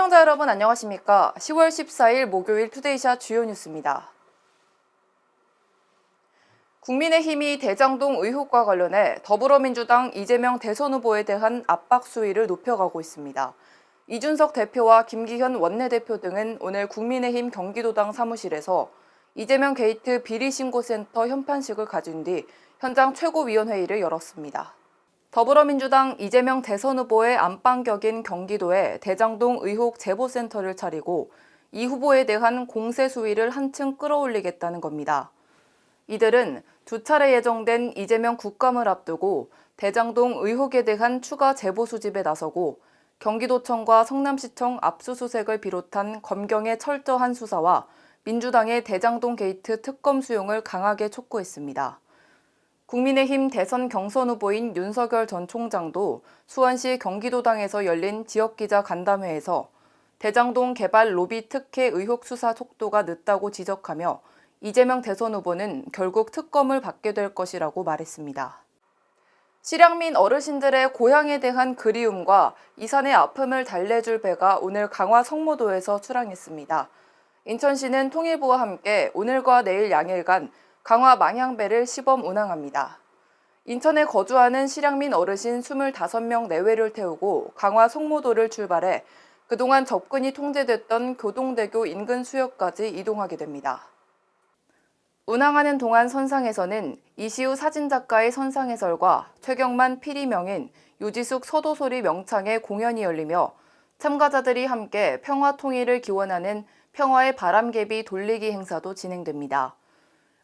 시청자 여러분 안녕하십니까? 10월 14일 목요일 투데이샷 주요 뉴스입니다. 국민의힘이 대장동 의혹과 관련해 더불어민주당 이재명 대선 후보에 대한 압박 수위를 높여가고 있습니다. 이준석 대표와 김기현 원내대표 등은 오늘 국민의힘 경기도당 사무실에서 이재명 게이트 비리신고센터 현판식을 가진 뒤 현장 최고위원회의를 열었습니다. 더불어민주당 이재명 대선 후보의 안방격인 경기도에 대장동 의혹 제보센터를 차리고 이 후보에 대한 공세 수위를 한층 끌어올리겠다는 겁니다. 이들은 두 차례 예정된 이재명 국감을 앞두고 대장동 의혹에 대한 추가 제보 수집에 나서고 경기도청과 성남시청 압수수색을 비롯한 검경의 철저한 수사와 민주당의 대장동 게이트 특검 수용을 강하게 촉구했습니다. 국민의힘 대선 경선 후보인 윤석열 전 총장도 수원시 경기도당에서 열린 지역기자 간담회에서 대장동 개발 로비 특혜 의혹 수사 속도가 늦다고 지적하며 이재명 대선 후보는 결국 특검을 받게 될 것이라고 말했습니다. 실향민 어르신들의 고향에 대한 그리움과 이산의 아픔을 달래줄 배가 오늘 강화 성모도에서 출항했습니다. 인천시는 통일부와 함께 오늘과 내일 양일간 강화 망향배를 시범 운항합니다. 인천에 거주하는 실향민 어르신 25명 내외를 태우고 강화 성모도를 출발해 그동안 접근이 통제됐던 교동대교 인근 수역까지 이동하게 됩니다. 운항하는 동안 선상에서는 이시우 사진작가의 선상해설과 최경만 피리명인 유지숙 서도소리 명창의 공연이 열리며 참가자들이 함께 평화 통일을 기원하는 평화의 바람개비 돌리기 행사도 진행됩니다.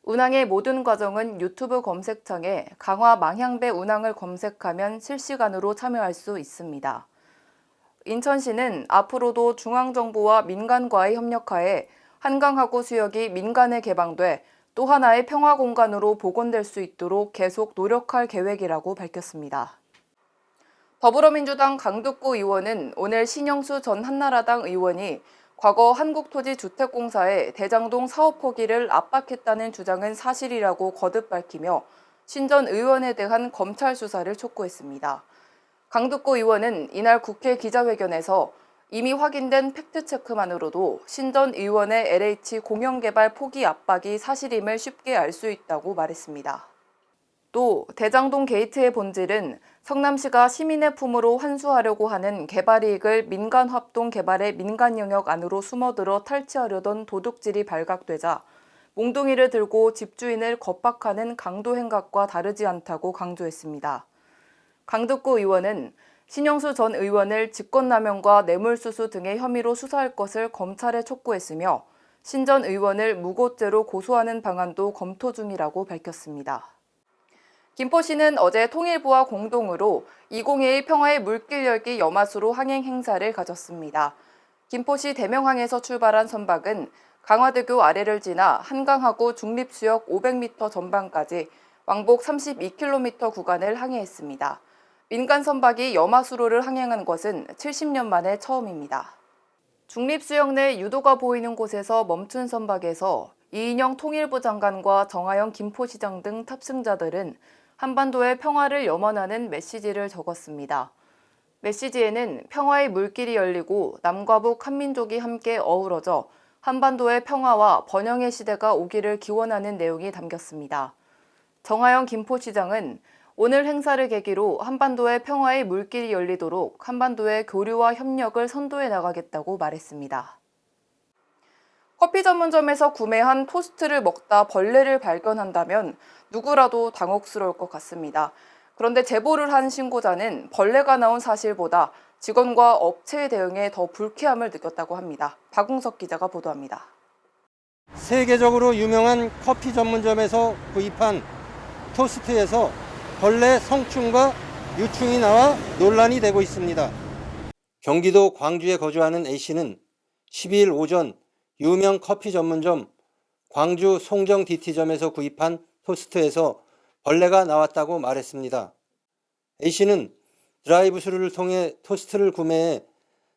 운항의 모든 과정은 유튜브 검색창에 강화 망향배 운항을 검색하면 실시간으로 참여할 수 있습니다. 인천시는 앞으로도 중앙정부와 민간과의 협력하에 한강하구 수역이 민간에 개방돼 또 하나의 평화 공간으로 복원될 수 있도록 계속 노력할 계획이라고 밝혔습니다. 더불어민주당 강득구 의원은 오늘 신영수 전 한나라당 의원이 과거 한국토지주택공사에 대장동 사업 포기를 압박했다는 주장은 사실이라고 거듭 밝히며 신 전 의원에 대한 검찰 수사를 촉구했습니다. 강득구 의원은 이날 국회 기자회견에서 이미 확인된 팩트체크만으로도 신 전 의원의 LH 공영개발 포기 압박이 사실임을 쉽게 알 수 있다고 말했습니다. 또 대장동 게이트의 본질은 성남시가 시민의 품으로 환수하려고 하는 개발 이익을 민간 합동 개발의 민간 영역 안으로 숨어들어 탈취하려던 도둑질이 발각되자 몽둥이를 들고 집주인을 겁박하는 강도 행각과 다르지 않다고 강조했습니다. 강득구 의원은 신영수 전 의원을 직권남용과 뇌물수수 등의 혐의로 수사할 것을 검찰에 촉구했으며 신 전 의원을 무고죄로 고소하는 방안도 검토 중이라고 밝혔습니다. 김포시는 어제 통일부와 공동으로 2021 평화의 물길 열기 여마수로 항행 행사를 가졌습니다. 김포시 대명항에서 출발한 선박은 강화대교 아래를 지나 한강하구 중립수역 500m 전방까지 왕복 32km 구간을 항해했습니다. 민간 선박이 여마수로를 항행한 것은 70년 만에 처음입니다. 중립수역 내 유도가 보이는 곳에서 멈춘 선박에서 이인영 통일부 장관과 정하영 김포시장 등 탑승자들은 한반도의 평화를 염원하는 메시지를 적었습니다. 메시지에는 평화의 물길이 열리고 남과 북 한민족이 함께 어우러져 한반도의 평화와 번영의 시대가 오기를 기원하는 내용이 담겼습니다. 정하영 김포시장은 오늘 행사를 계기로 한반도의 평화의 물길이 열리도록 한반도의 교류와 협력을 선도해 나가겠다고 말했습니다. 커피 전문점에서 구매한 토스트를 먹다 벌레를 발견한다면 누구라도 당혹스러울 것 같습니다. 그런데 제보를 한 신고자는 벌레가 나온 사실보다 직원과 업체의 대응에 더 불쾌함을 느꼈다고 합니다. 박웅석 기자가 보도합니다. 세계적으로 유명한 커피 전문점에서 구입한 토스트에서 벌레 성충과 유충이 나와 논란이 되고 있습니다. 경기도 광주에 거주하는 A씨는 12일 오전 유명 커피 전문점 광주 송정 DT점에서 구입한 토스트에서 벌레가 나왔다고 말했습니다. A씨는 드라이브스루를 통해 토스트를 구매해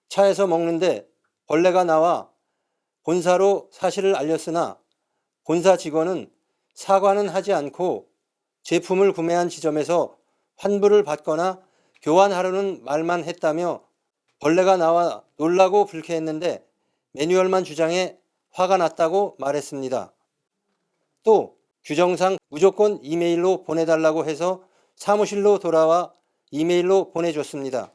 차에서 먹는데 벌레가 나와 본사로 사실을 알렸으나 본사 직원은 사과는 하지 않고 제품을 구매한 지점에서 환불을 받거나 교환하려는 말만 했다며 벌레가 나와 놀라고 불쾌했는데 매뉴얼만 주장해 화가 났다고 말했습니다. 또 규정상 무조건 이메일로 보내달라고 해서 사무실로 돌아와 이메일로 보내줬습니다.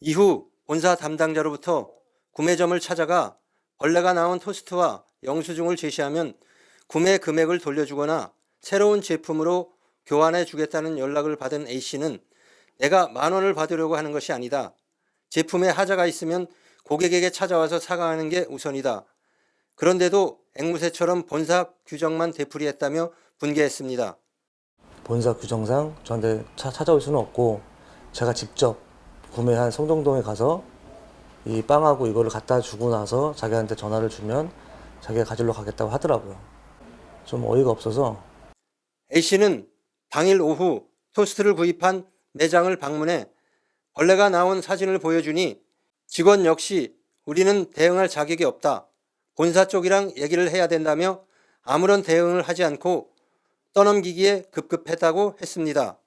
이후 본사 담당자로부터 구매점을 찾아가 벌레가 나온 토스트와 영수증을 제시하면 구매 금액을 돌려주거나 새로운 제품으로 교환해 주겠다는 연락을 받은 A씨는 내가 10,000원을 받으려고 하는 것이 아니다. 제품에 하자가 있으면 고객에게 찾아와서 사과하는 게 우선이다. 그런데도 앵무새처럼 본사 규정만 되풀이했다며 분개했습니다. 본사 규정상 저한테 찾아올 수는 없고 제가 직접 구매한 성정동에 가서 이 빵하고 이거를 갖다 주고 나서 자기한테 전화를 주면 자기가 가지러 가겠다고 하더라고요. 좀 어이가 없어서. A씨는 당일 오후 토스트를 구입한 매장을 방문해 벌레가 나온 사진을 보여주니 직원 역시 우리는 대응할 자격이 없다. 본사 쪽이랑 얘기를 해야 된다며 아무런 대응을 하지 않고 떠넘기기에 급급했다고 했습니다.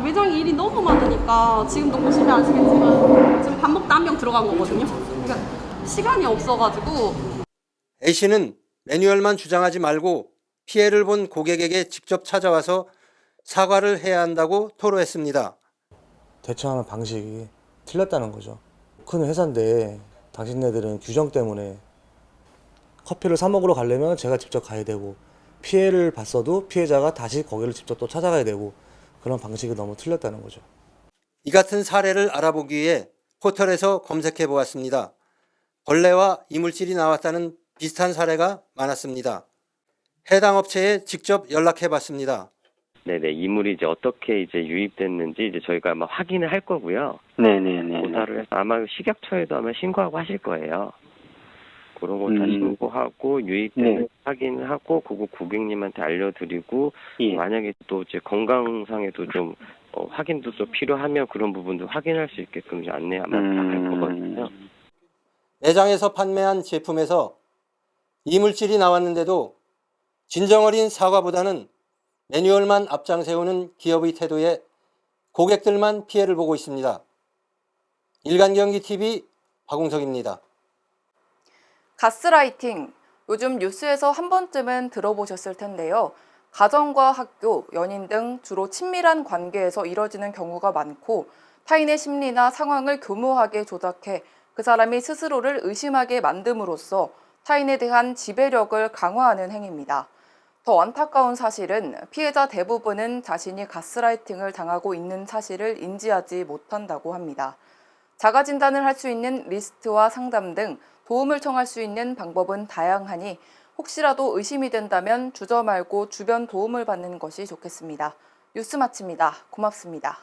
매장에 일이 너무 많으니까 지금도 보시면 아시겠지만 지금 밥 먹다 한 명 들어간 거거든요. 그러니까 시간이 없어가지고. A씨는 매뉴얼만 주장하지 말고 피해를 본 고객에게 직접 찾아와서 사과를 해야 한다고 토로했습니다. 대처하는 방식이 틀렸다는 거죠. 큰 회사인데 당신네들은 규정 때문에 커피를 사 먹으러 가려면 제가 직접 가야 되고 피해를 봤어도 피해자가 다시 거기를 직접 또 찾아가야 되고 그런 방식이 너무 틀렸다는 거죠. 이 같은 사례를 알아보기 위해 포털에서 검색해 보았습니다. 벌레와 이물질이 나왔다는 비슷한 사례가 많았습니다. 해당 업체에 직접 연락해 봤습니다. 네네, 이물이 이제 어떻게 이제 유입됐는지 이제 저희가 아마 확인을 할 거고요. 네네네. 조사를 해서 아마 식약처에도 아마 신고하고 하실 거예요. 그런 거 다 신고하고 유입되는 네. 확인을 하고 그거 고객님한테 알려드리고 예. 만약에 또 이제 건강상에도 좀 확인도 또 필요하면 그런 부분도 확인할 수 있게끔 이제 안내 아마 할 거거든요. 매장에서 판매한 제품에서 이물질이 나왔는데도 진정어린 사과보다는 매뉴얼만 앞장세우는 기업의 태도에 고객들만 피해를 보고 있습니다. 일간경기TV 박웅석입니다. 가스라이팅, 요즘 뉴스에서 한 번쯤은 들어보셨을 텐데요. 가정과 학교, 연인 등 주로 친밀한 관계에서 이뤄지는 경우가 많고 타인의 심리나 상황을 교묘하게 조작해 그 사람이 스스로를 의심하게 만듦으로써 타인에 대한 지배력을 강화하는 행위입니다. 더 안타까운 사실은 피해자 대부분은 자신이 가스라이팅을 당하고 있는 사실을 인지하지 못한다고 합니다. 자가 진단을 할 수 있는 리스트와 상담 등 도움을 청할 수 있는 방법은 다양하니 혹시라도 의심이 된다면 주저 말고 주변 도움을 받는 것이 좋겠습니다. 뉴스 마칩니다. 고맙습니다.